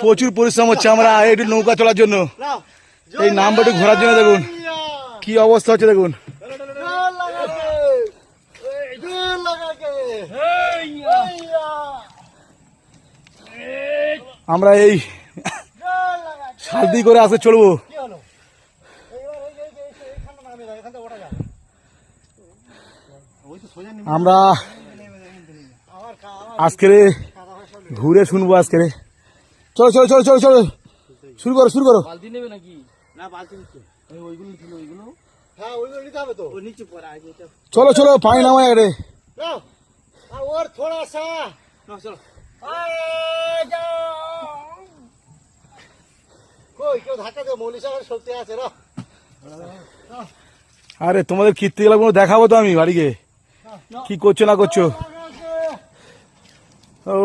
প্রচুর পরিশ্রম হচ্ছে আমরা একটু নৌকা চলার জন্য, এই নামবাটি ঘোরার জন্য। দেখুন কি অবস্থা হচ্ছে, দেখুন আমরা এই শান্তি করে আসে চলবো। আমরা আজকে ঘুরে শুনবো আজকে। চলো চলো চলো চলো চলো, শুরু করো শুরু করো। বালতি নেবে নাকি? না বালতি নিচ্ছে, ওইগুলো ছিল ওইগুলো। হ্যাঁ ওইগুলো নিতে হবে তো, ও নিচে পড়া আছে। চলো চলো পানি নামায় রে। और थोड़ा सा চলো। কই কেউ ধাক্কা দেবে, মৌলি সাগর শক্তি আছে র। আরে তোমাদের কীর্তিগুলো দেখাবো তো আমি বাড়ি গিয়ে, কি করছো না করছো। ও